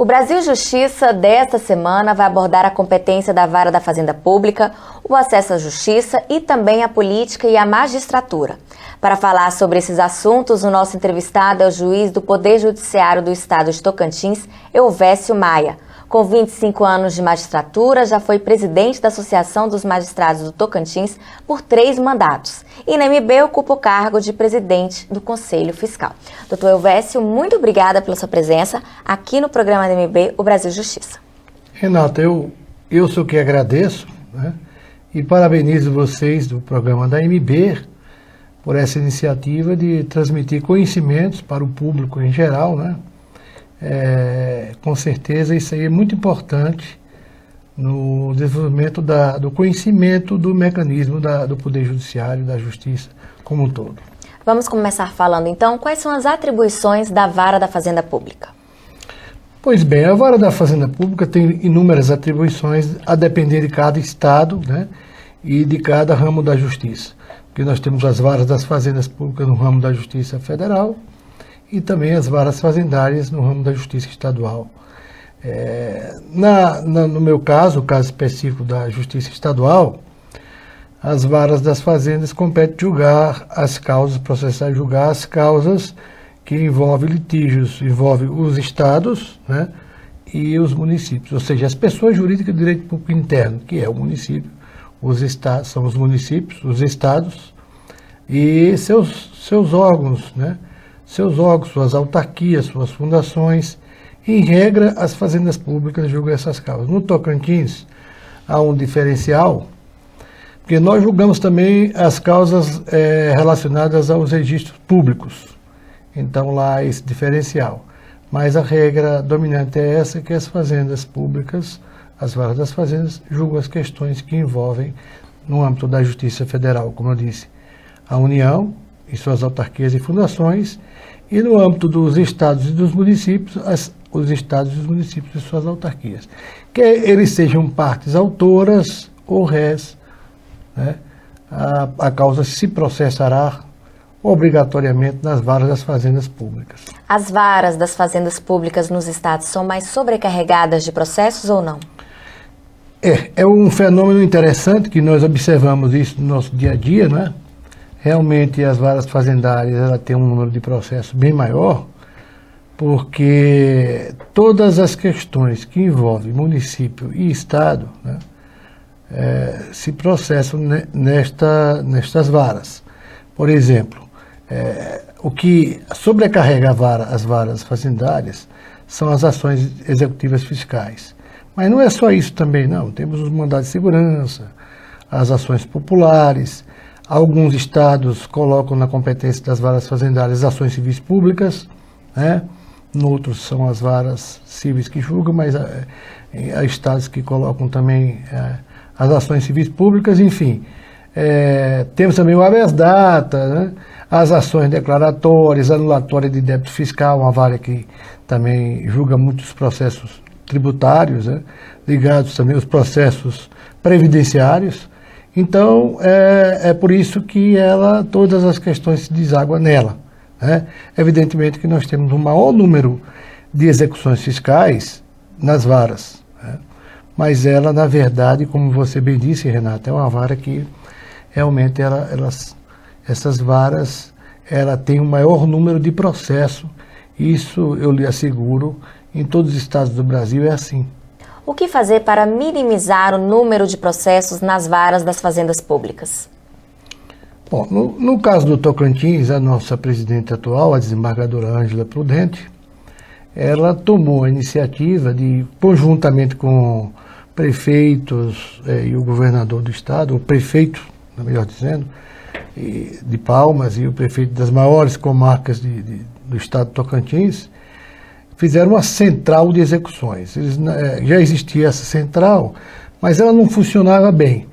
O Brasil Justiça desta semana vai abordar a competência da Vara da Fazenda Pública, o acesso à justiça e também a política e a magistratura. Para falar sobre esses assuntos, o nosso entrevistado é o juiz do Poder Judiciário do Estado de Tocantins, Elvésio Maia. Com 25 anos de magistratura, já foi presidente da Associação dos Magistrados do Tocantins por 3 mandatos. E na MB ocupa o cargo de presidente do Conselho Fiscal. Doutor Elvésio, muito obrigada pela sua presença aqui no programa da MB, o Brasil Justiça. Renata, eu sou que agradeço, né? E parabenizo vocês do programa da MB por essa iniciativa de transmitir conhecimentos para o público em geral, né? Com certeza isso aí é muito importante no desenvolvimento do conhecimento do mecanismo do Poder Judiciário, da Justiça como um todo. Vamos começar falando então, quais são as atribuições da Vara da Fazenda Pública? Pois bem, a Vara da Fazenda Pública tem inúmeras atribuições a depender de cada estado, né, e de cada ramo da Justiça. Porque nós temos as varas das fazendas públicas no ramo da Justiça Federal, e também as varas fazendárias no ramo da Justiça Estadual. No meu caso, o caso específico da Justiça Estadual, as varas das fazendas competem julgar as causas, processar e julgar as causas que envolvem litígios, envolvem os estados, né, e os municípios, ou seja, as pessoas jurídicas de direito público interno, que é o município, os estados, são os municípios, os estados e seus órgãos, né, seus órgãos, suas autarquias, suas fundações. Em regra, as fazendas públicas julgam essas causas. No Tocantins, há um diferencial, porque nós julgamos também as causas relacionadas aos registros públicos. Então, lá há esse diferencial. Mas a regra dominante é essa, que as fazendas públicas, as varas das fazendas, julgam as questões que envolvem, no âmbito da Justiça Federal, como eu disse, a União e suas autarquias e fundações, e no âmbito dos estados e dos municípios, os estados e os municípios e suas autarquias. Quer eles sejam partes autoras ou rés, né, a causa se processará obrigatoriamente nas varas das fazendas públicas. As varas das fazendas públicas nos estados são mais sobrecarregadas de processos ou não? É um fenômeno interessante que nós observamos isso no nosso dia a dia, né? Realmente as varas fazendárias ela têm um número de processos bem maior, porque todas as questões que envolvem município e estado, né, se processam nestas varas. Por exemplo, o que sobrecarrega as varas fazendárias são as ações executivas fiscais. Mas não é só isso também, não. Temos os mandados de segurança, as ações populares. Alguns estados colocam na competência das varas fazendárias ações civis públicas, né? Noutros são as varas civis que julgam, mas há estados que colocam também as ações civis públicas, enfim. Temos também o habeas data, né? As ações declaratórias, anulatória de débito fiscal, uma vara que também julga muitos processos tributários, né? Ligados também aos processos previdenciários. Então, é por isso que todas as questões se desaguam nela, né? Evidentemente que nós temos um maior número de execuções fiscais nas varas, né? Mas ela, na verdade, como você bem disse, Renata, é uma vara que realmente essas varas têm um maior número de processos. Isso, eu lhe asseguro, em todos os estados do Brasil é assim. O que fazer para minimizar o número de processos nas varas das fazendas públicas? Bom, no caso do Tocantins, a nossa presidente atual, a desembargadora Ângela Prudente, ela tomou a iniciativa de, conjuntamente com prefeitos e o governador do estado, o prefeito, melhor dizendo, de Palmas e o prefeito das maiores comarcas do estado do Tocantins, fizeram uma central de execuções. Já existia essa central, mas ela não funcionava bem.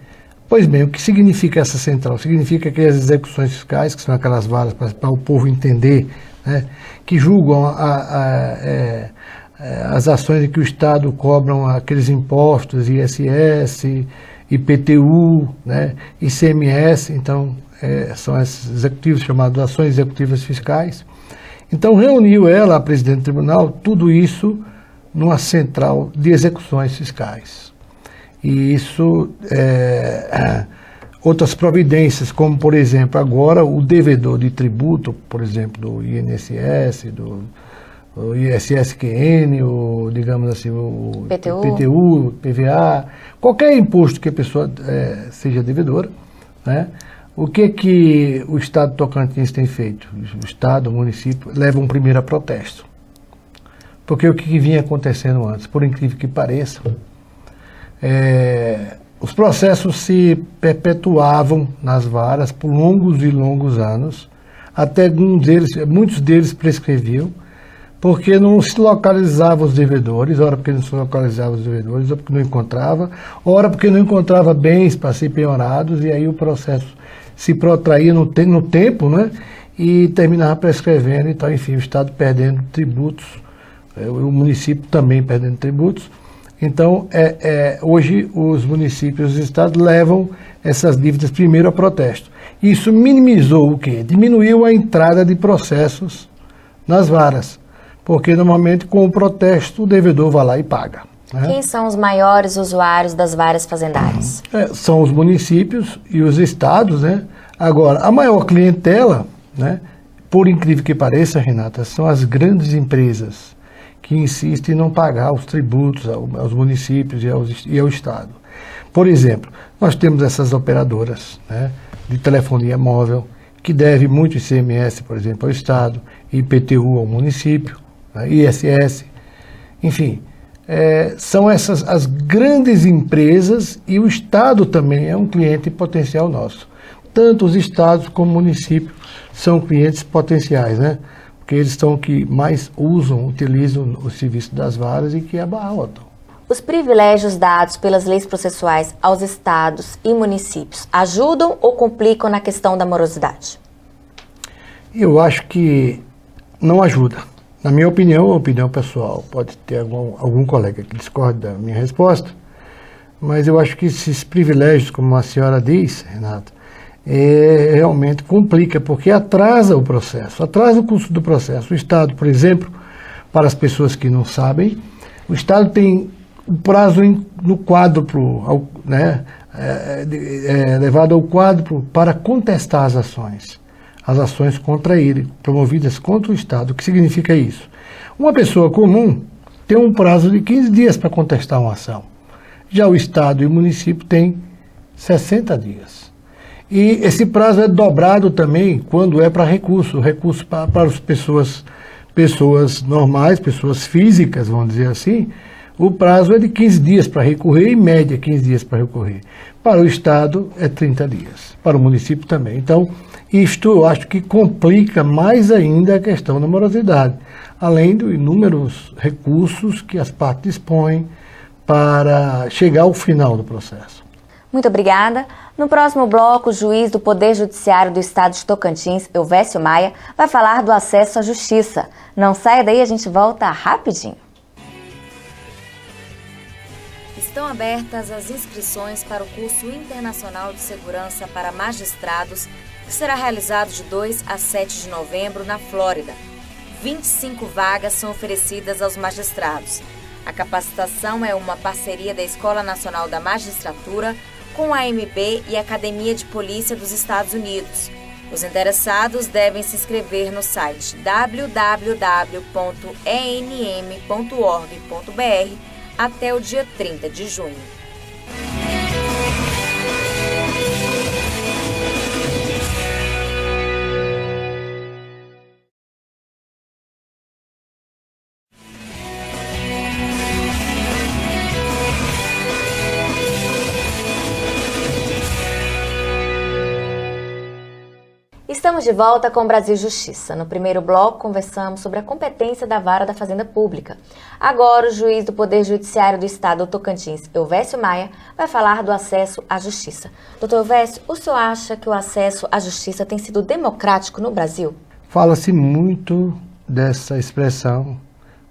Pois bem, o que significa essa central? Significa que as execuções fiscais, que são aquelas varas para o povo entender, né, que julgam as ações em que o Estado cobram aqueles impostos, ISS, IPTU, né, ICMS, então são esses executivos chamados ações executivas fiscais. Então reuniu ela, a presidente do tribunal, tudo isso numa central de execuções fiscais. E isso, outras providências, como por exemplo, agora o devedor de tributo, por exemplo, do INSS, do ISSQN, o, digamos assim, o PTU, PVA, qualquer imposto que a pessoa seja devedora, né? O que o Estado de Tocantins tem feito? O Estado, o município, levam primeiro a protesto. Porque o que vinha acontecendo antes, por incrível que pareça, os processos se perpetuavam nas varas por longos e longos anos, até muitos deles prescreviam, porque não se localizavam os devedores, ora porque não se localizavam os devedores, ou porque não encontrava, ora porque não encontrava bens para ser penhorados, e aí o processo se protraía no tempo, né, e terminava prescrevendo, então, enfim, o Estado perdendo tributos, o município também perdendo tributos. Então, hoje os municípios e os estados levam essas dívidas primeiro a protesto. Isso minimizou o quê? Diminuiu a entrada de processos nas varas, porque normalmente com o protesto o devedor vai lá e paga. Né? Quem são os maiores usuários das varas fazendárias? São os municípios e os estados, né? Agora, a maior clientela, né, por incrível que pareça, Renata, são as grandes empresas que insistem em não pagar os tributos aos municípios e ao Estado. Por exemplo, nós temos essas operadoras, né, de telefonia móvel, que devem muito ICMS, por exemplo, ao Estado, IPTU ao município, né, ISS, enfim, são essas as grandes empresas, e o Estado também é um cliente potencial nosso. Tanto os estados como o município são clientes potenciais, né? Porque eles são que mais utilizam o serviço das varas e que abarrotam. Os privilégios dados pelas leis processuais aos estados e municípios ajudam ou complicam na questão da morosidade? Eu acho que não ajuda. Na minha opinião, opinião pessoal, pode ter algum colega que discorde da minha resposta, mas eu acho que esses privilégios, como a senhora diz, Renata, realmente complica, porque atrasa o processo, atrasa o custo do processo. O Estado, por exemplo, para as pessoas que não sabem, o Estado tem o prazo no quádruplo, né, levado ao quádruplo para contestar as ações contra ele, promovidas contra o Estado. O que significa isso? Uma pessoa comum tem um prazo de 15 dias para contestar uma ação. Já o Estado e o município têm 60 dias. E esse prazo é dobrado também quando é para recurso para as pessoas normais, pessoas físicas, vamos dizer assim. O prazo é de 15 dias para recorrer, em média 15 dias para recorrer. Para o Estado é 30 dias, para o município também. Então, isto eu acho que complica mais ainda a questão da morosidade, além dos inúmeros recursos que as partes dispõem para chegar ao final do processo. Muito obrigada. No próximo bloco, o juiz do Poder Judiciário do Estado de Tocantins, Elvésio Maia, vai falar do acesso à justiça. Não saia daí, a gente volta rapidinho. Estão abertas as inscrições para o curso internacional de segurança para magistrados, que será realizado de 2 a 7 de novembro na Flórida. 25 vagas são oferecidas aos magistrados. A capacitação é uma parceria da Escola Nacional da Magistratura com a AMB e a Academia de Polícia dos Estados Unidos. Os interessados devem se inscrever no site www.enm.org.br até o dia 30 de junho. Estamos de volta com o Brasil Justiça. No primeiro bloco, conversamos sobre a competência da Vara da Fazenda Pública. Agora, o juiz do Poder Judiciário do Estado do Tocantins, Elvésio Maia, vai falar do acesso à justiça. Doutor Elvésio, o senhor acha que o acesso à justiça tem sido democrático no Brasil? Fala-se muito dessa expressão,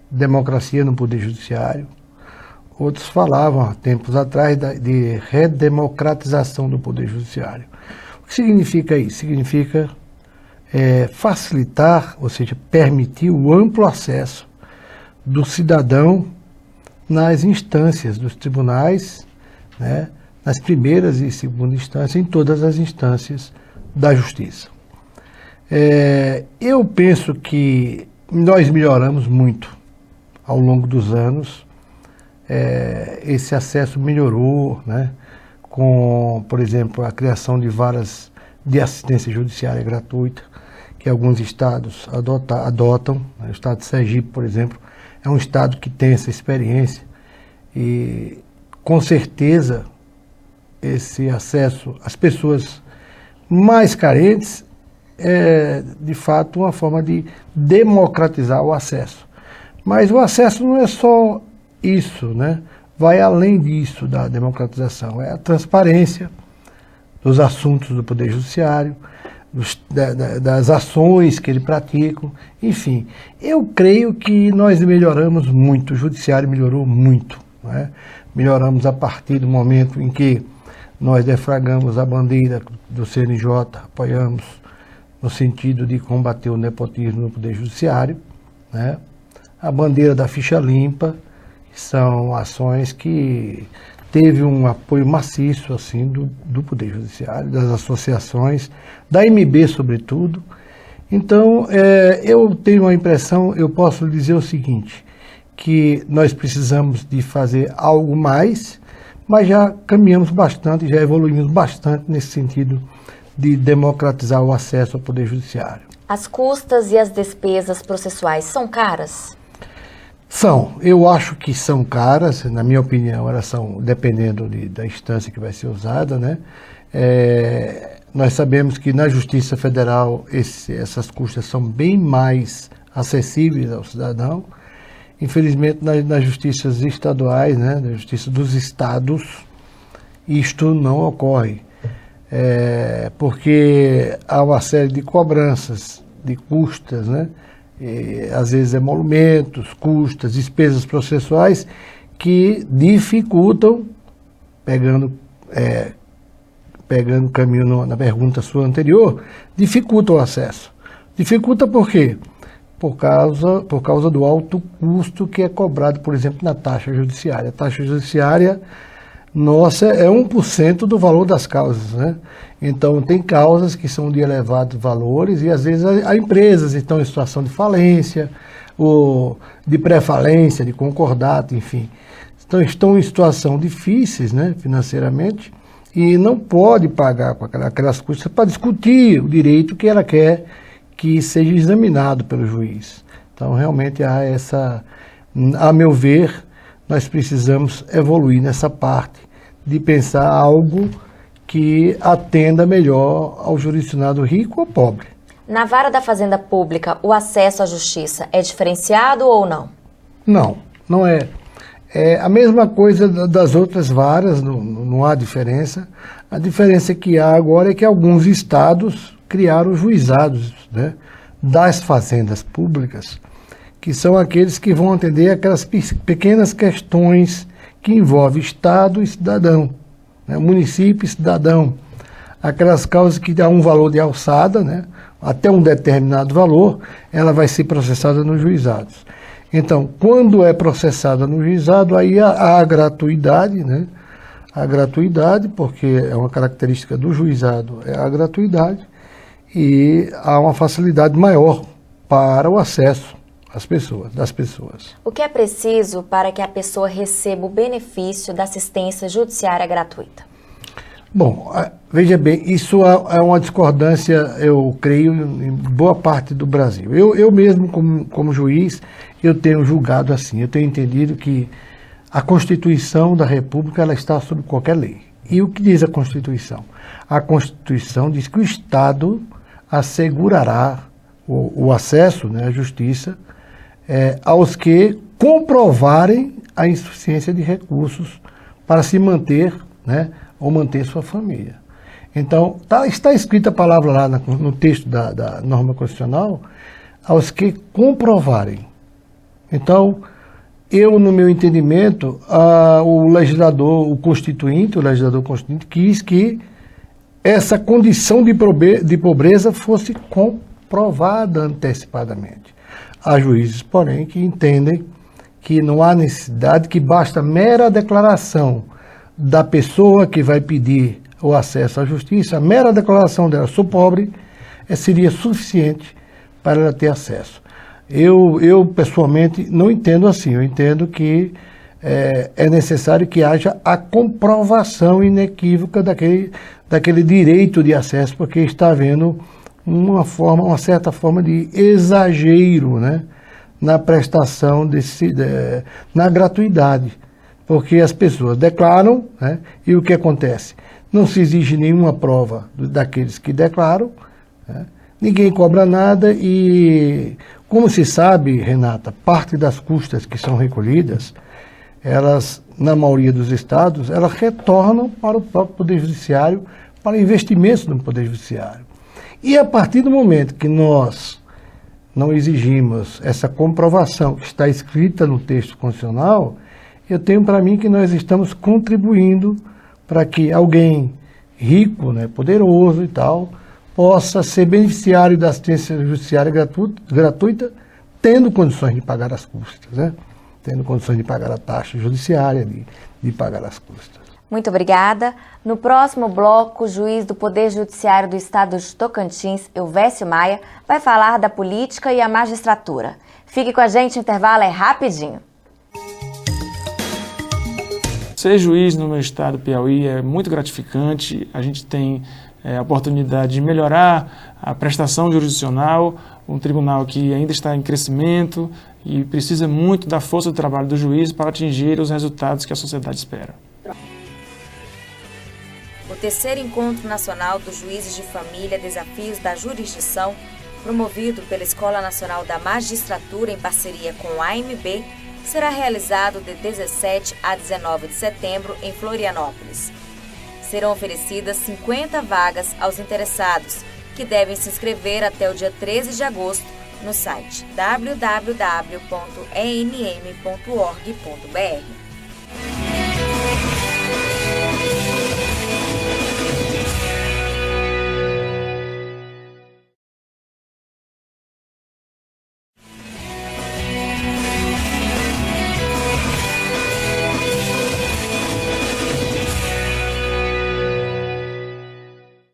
democracia no Poder Judiciário. Outros falavam, há tempos atrás, de redemocratização do Poder Judiciário. O que significa isso? Significa facilitar, ou seja, permitir o amplo acesso do cidadão nas instâncias dos tribunais, né, nas primeiras e segunda instância, em todas as instâncias da justiça. Eu penso que nós melhoramos muito ao longo dos anos, esse acesso melhorou, né, com, por exemplo, a criação de varas de assistência judiciária gratuita, que alguns estados adotam. O estado de Sergipe, por exemplo, é um estado que tem essa experiência e, com certeza, esse acesso às pessoas mais carentes é, de fato, uma forma de democratizar o acesso. Mas o acesso não é só isso, né? Vai além disso da democratização, é a transparência dos assuntos do Poder Judiciário, das ações que ele pratica, enfim. Eu creio que nós melhoramos muito, o Judiciário melhorou muito, né? Melhoramos a partir do momento em que nós defragamos a bandeira do CNJ, apoiamos no sentido de combater o nepotismo no Poder Judiciário, né? A bandeira da ficha limpa, são ações que teve um apoio maciço assim, do Poder Judiciário, das associações, da MB sobretudo. Então, eu tenho a impressão, eu posso dizer o seguinte, que nós precisamos de fazer algo mais, mas já caminhamos bastante, já evoluímos bastante nesse sentido de democratizar o acesso ao Poder Judiciário. As custas e as despesas processuais são caras? São, eu acho que são caras, na minha opinião, elas são, dependendo da instância que vai ser usada, né? Nós sabemos que na Justiça Federal essas custas são bem mais acessíveis ao cidadão. Infelizmente, nas justiças estaduais, né, na Justiça dos Estados, isto não ocorre, porque há uma série de cobranças, de custas, né? Às vezes emolumentos, custas, despesas processuais que dificultam, pegando o caminho na pergunta sua anterior, dificultam o acesso. Dificulta por quê? Por causa do alto custo que é cobrado, por exemplo, na taxa judiciária. A taxa judiciária nossa é 1% do valor das causas, né? Então, tem causas que são de elevados valores e, às vezes, há empresas que estão em situação de falência, ou de pré-falência, de concordato, enfim. Então, estão em situação difíceis, né, financeiramente, e não pode pagar com aquelas custas para discutir o direito que ela quer que seja examinado pelo juiz. Então, realmente, a meu ver, nós precisamos evoluir nessa parte de pensar algo que atenda melhor ao jurisdicionado rico ou pobre. Na vara da Fazenda Pública, o acesso à justiça é diferenciado ou não? Não, não é. É a mesma coisa das outras varas, não há diferença. A diferença que há agora é que alguns estados criaram juizados, né, das fazendas públicas, que são aqueles que vão atender aquelas pequenas questões que envolvem Estado e cidadão, né, município e cidadão. Aquelas causas que dão um valor de alçada, né, até um determinado valor, ela vai ser processada nos juizados. Então, quando é processada no juizado, aí há a gratuidade, né, a gratuidade, porque é uma característica do juizado, é a gratuidade, e há uma facilidade maior para o acesso das pessoas. O que é preciso para que a pessoa receba o benefício da assistência judiciária gratuita? Bom, veja bem, isso é uma discordância, eu creio, em boa parte do Brasil. Eu mesmo, como juiz, eu tenho julgado assim, eu tenho entendido que a Constituição da República ela está sob qualquer lei. E o que diz a Constituição? A Constituição diz que o Estado assegurará o acesso, né, à justiça aos que comprovarem a insuficiência de recursos para se manter, né, ou manter sua família. Então, está escrita a palavra lá no texto da norma constitucional, aos que comprovarem. Então, no meu entendimento, o legislador constituinte quis que essa condição de pobreza fosse comprovada antecipadamente. Há juízes, porém, que entendem que não há necessidade, que basta mera declaração da pessoa que vai pedir o acesso à justiça, a mera declaração dela, sou pobre, seria suficiente para ela ter acesso. Eu pessoalmente não entendo assim, eu entendo que é necessário que haja a comprovação inequívoca daquele direito de acesso, porque está havendo uma certa forma de exagero, né, na prestação na gratuidade, porque as pessoas declaram, né, e o que acontece? Não se exige nenhuma prova daqueles que declaram, né, ninguém cobra nada e, como se sabe, Renata, parte das custas que são recolhidas, elas, na maioria dos estados, elas retornam para o próprio Poder Judiciário, para investimentos no Poder Judiciário. E a partir do momento que nós não exigimos essa comprovação que está escrita no texto constitucional, eu tenho para mim que nós estamos contribuindo para que alguém rico, né, poderoso e tal, possa ser beneficiário da assistência judiciária gratuita, tendo condições de pagar as custas, né? Tendo condições de pagar a taxa judiciária, de pagar as custas. Muito obrigada. No próximo bloco, o juiz do Poder Judiciário do Estado de Tocantins, Elvésio Maia, vai falar da política e a magistratura. Fique com a gente, o intervalo é rapidinho. Ser juiz no meu estado, Piauí, é muito gratificante. A gente tem a oportunidade de melhorar a prestação jurisdicional, um tribunal que ainda está em crescimento e precisa muito da força do trabalho do juiz para atingir os resultados que a sociedade espera. O terceiro Encontro Nacional dos Juízes de Família Desafios da Jurisdição, promovido pela Escola Nacional da Magistratura em parceria com a AMB, será realizado de 17 a 19 de setembro em Florianópolis. Serão oferecidas 50 vagas aos interessados, que devem se inscrever até o dia 13 de agosto no site www.enm.org.br.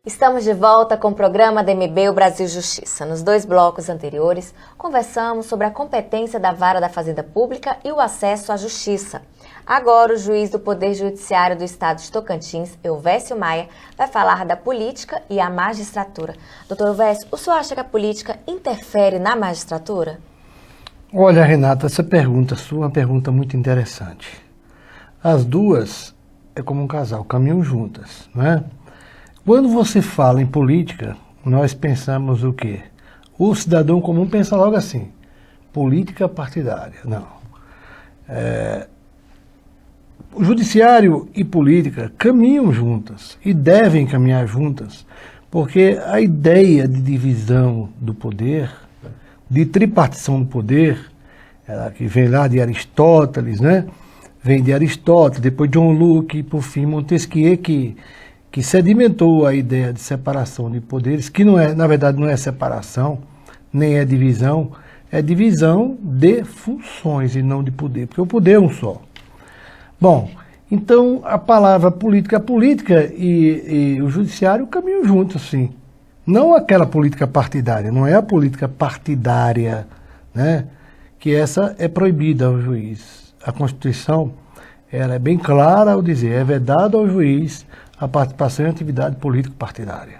Estamos de volta com o programa da MB O Brasil Justiça. Nos 2 blocos anteriores, conversamos sobre a competência da Vara da Fazenda Pública e o acesso à justiça. Agora, o juiz do Poder Judiciário do Estado de Tocantins, Elvésio Maia, vai falar da política e a magistratura. Doutor Elvésio, o senhor acha que a política interfere na magistratura? Olha, Renata, essa pergunta sua é uma pergunta muito interessante. As duas é como um casal, caminham juntas, não é? Quando você fala em política, nós pensamos o quê? O cidadão comum pensa logo assim, política partidária. Não. O judiciário e política caminham juntas e devem caminhar juntas, porque a ideia de divisão do poder, de tripartição do poder, que vem lá de Aristóteles, né? Vem de Aristóteles, depois John Locke e por fim Montesquieu, que sedimentou a ideia de separação de poderes, que não é, na verdade não é separação, nem é divisão de funções e não de poder, porque o poder é um só. Bom, então a palavra política, a política e o judiciário caminham juntos, sim. Não aquela política partidária, não é a política partidária, né, que essa é proibida ao juiz. A Constituição, ela é bem clara ao dizer, é vedado ao juiz a participação em atividade político-partidária.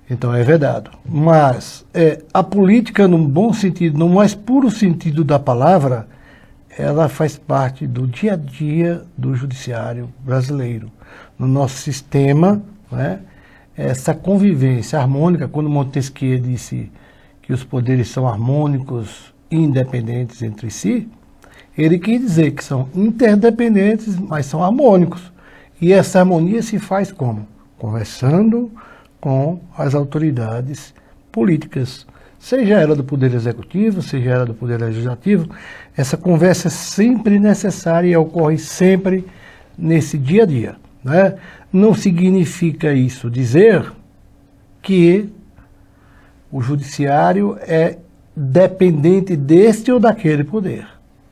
Então é vedado. Mas a política, num bom sentido, no mais puro sentido da palavra, ela faz parte do dia a dia do judiciário brasileiro. No nosso sistema, né, essa convivência harmônica, quando Montesquieu disse que os poderes são harmônicos e independentes entre si, ele quis dizer que são interdependentes, mas são harmônicos. E essa harmonia se faz como? Conversando com as autoridades políticas, seja ela do Poder Executivo, seja ela do Poder Legislativo. Essa conversa é sempre necessária e ocorre sempre nesse dia a dia, né? Não significa isso dizer que o judiciário é dependente deste ou daquele poder.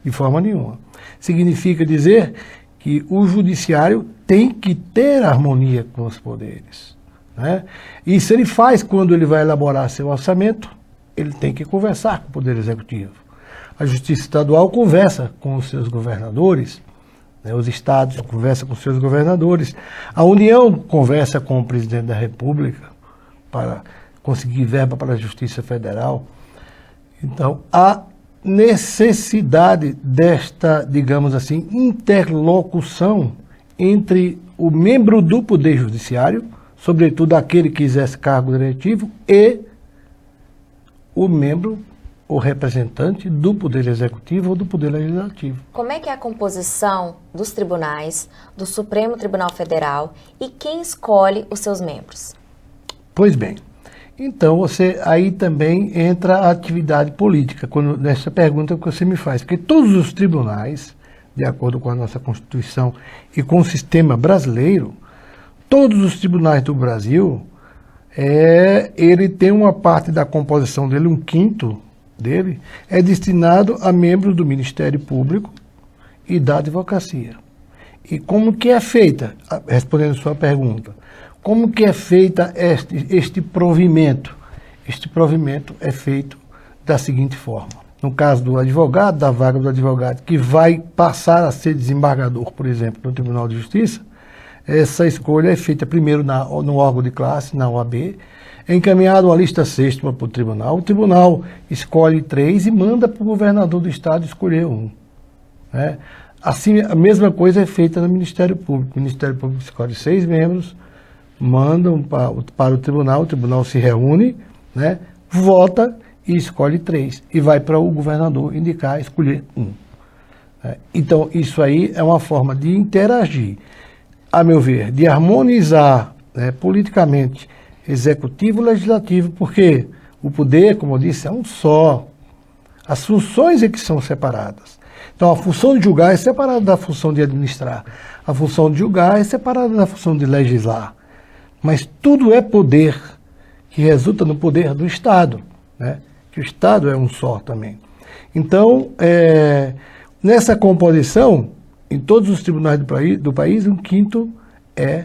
de forma nenhuma. Significa dizer que o judiciário tem que ter harmonia com os poderes, né? Isso ele faz quando ele vai elaborar seu orçamento, ele tem que conversar com o Poder Executivo. A Justiça Estadual conversa com os seus governadores, né? Os estados conversam com os seus governadores, a União conversa com o Presidente da República para conseguir verba para a Justiça Federal. Então, há necessidade desta, digamos assim, interlocução entre o membro do Poder Judiciário, sobretudo aquele que exerce cargo diretivo, e o membro, o representante do Poder Executivo ou do Poder Legislativo. Como é que é a composição dos tribunais, do Supremo Tribunal Federal, e quem escolhe os seus membros? Pois bem, então aí também entra a atividade política, nessa pergunta que você me faz, porque todos os tribunais, de acordo com a nossa Constituição e com o sistema brasileiro, todos os tribunais do Brasil, ele tem uma parte da composição dele, 1/5 dele, é destinado a membros do Ministério Público e da Advocacia. E como que é feita, respondendo a sua pergunta, como que é feita este provimento? Este provimento é feito da seguinte forma. No caso do advogado, da vaga do advogado, que vai passar a ser desembargador, por exemplo, no Tribunal de Justiça, essa escolha é feita primeiro no órgão de classe, na OAB, é encaminhado uma lista sexta para o tribunal escolhe 3 e manda para o governador do estado escolher 1. Né? Assim, a mesma coisa é feita no Ministério Público. O Ministério Público escolhe 6 membros, mandam para o tribunal se reúne, né, vota e escolhe 3. E vai para o governador indicar, escolher 1. Então, isso aí é uma forma de interagir, a meu ver, de harmonizar, né, politicamente executivo e legislativo, porque o poder, como eu disse, é um só. As funções é que são separadas. Então, a função de julgar é separada da função de administrar. A função de julgar é separada da função de legislar. Mas tudo é poder que resulta no poder do Estado, né? Que o Estado é um só também. Então, nessa composição, em todos os tribunais do país, 1/5 é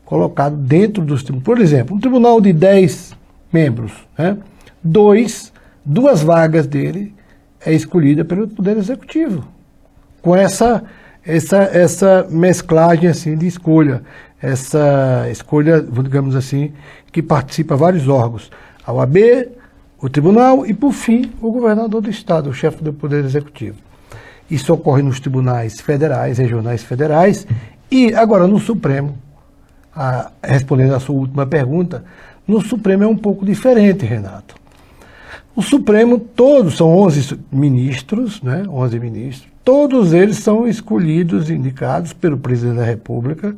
colocado dentro dos tribunais. Por exemplo, um tribunal de 10 membros, né? Duas vagas dele é escolhida pelo Poder Executivo, com essa mesclagem assim, de escolha, essa escolha, digamos assim, que participa vários órgãos, a OAB, o tribunal e, por fim, o governador do estado, o chefe do Poder Executivo. Isso ocorre nos tribunais federais, regionais federais, e agora no Supremo, respondendo à sua última pergunta, no Supremo é um pouco diferente, Renato. O Supremo, todos, são 11 ministros, né? 11 ministros, todos eles são escolhidos, indicados pelo Presidente da República.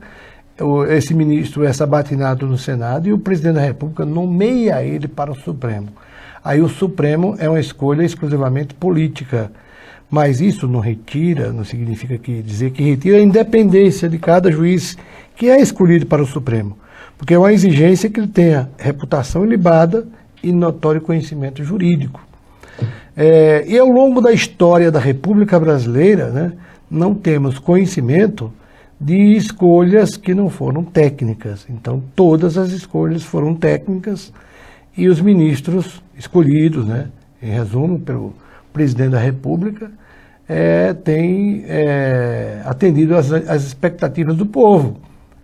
Esse ministro é sabatinado no Senado e o Presidente da República nomeia ele para o Supremo. Aí o Supremo é uma escolha exclusivamente política, mas isso não significa dizer que retira a independência de cada juiz que é escolhido para o Supremo, porque é uma exigência que ele tenha reputação ilibada e notório conhecimento jurídico. E ao longo da história da República Brasileira, né, não temos conhecimento de escolhas que não foram técnicas. Então, todas as escolhas foram técnicas e os ministros escolhidos, né, em resumo, pelo Presidente da República, têm atendido às expectativas do povo.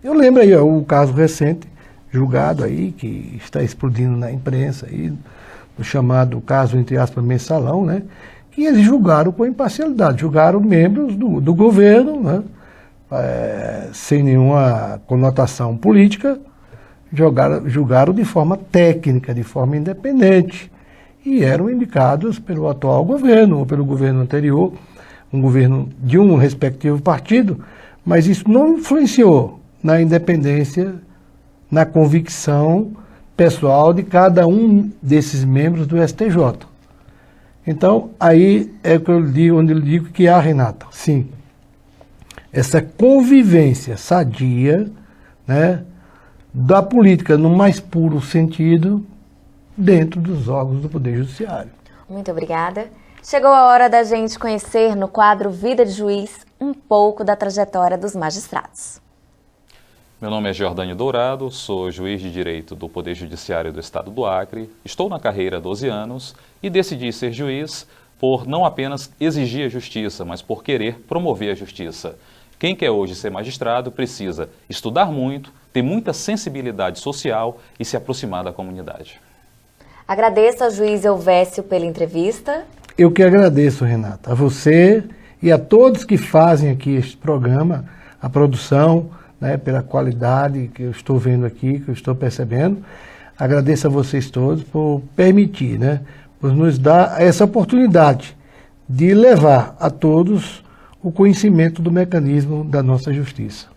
Eu lembro aí o caso recente, julgado aí, que está explodindo na imprensa, aí, o chamado caso, entre aspas, mensalão, né, que eles julgaram com imparcialidade, julgaram membros do governo, né, sem nenhuma conotação política, julgaram de forma técnica, de forma independente, e eram indicados pelo atual governo, ou pelo governo anterior, um governo de um respectivo partido, mas isso não influenciou na independência, na convicção pessoal de cada um desses membros do STJ. Então, aí é que onde eu digo que há, Renata, sim, essa convivência sadia, né, da política no mais puro sentido dentro dos órgãos do Poder Judiciário. Muito obrigada. Chegou a hora da gente conhecer no quadro Vida de Juiz um pouco da trajetória dos magistrados. Meu nome é Giordânio Dourado, sou juiz de direito do Poder Judiciário do Estado do Acre, estou na carreira há 12 anos e decidi ser juiz por não apenas exigir a justiça, mas por querer promover a justiça. Quem quer hoje ser magistrado precisa estudar muito, ter muita sensibilidade social e se aproximar da comunidade. Agradeço ao juiz Elvésio pela entrevista. Eu que agradeço, Renata, a você e a todos que fazem aqui este programa, a produção, né, pela qualidade que eu estou vendo aqui, que eu estou percebendo. Agradeço a vocês todos por permitir, né, por nos dar essa oportunidade de levar a todos o conhecimento do mecanismo da nossa justiça.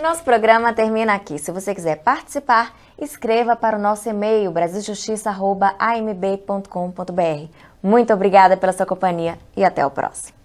Nosso programa termina aqui. Se você quiser participar, escreva para o nosso e-mail brasiljustiça@amb.com.br. Muito obrigada pela sua companhia e até o próximo.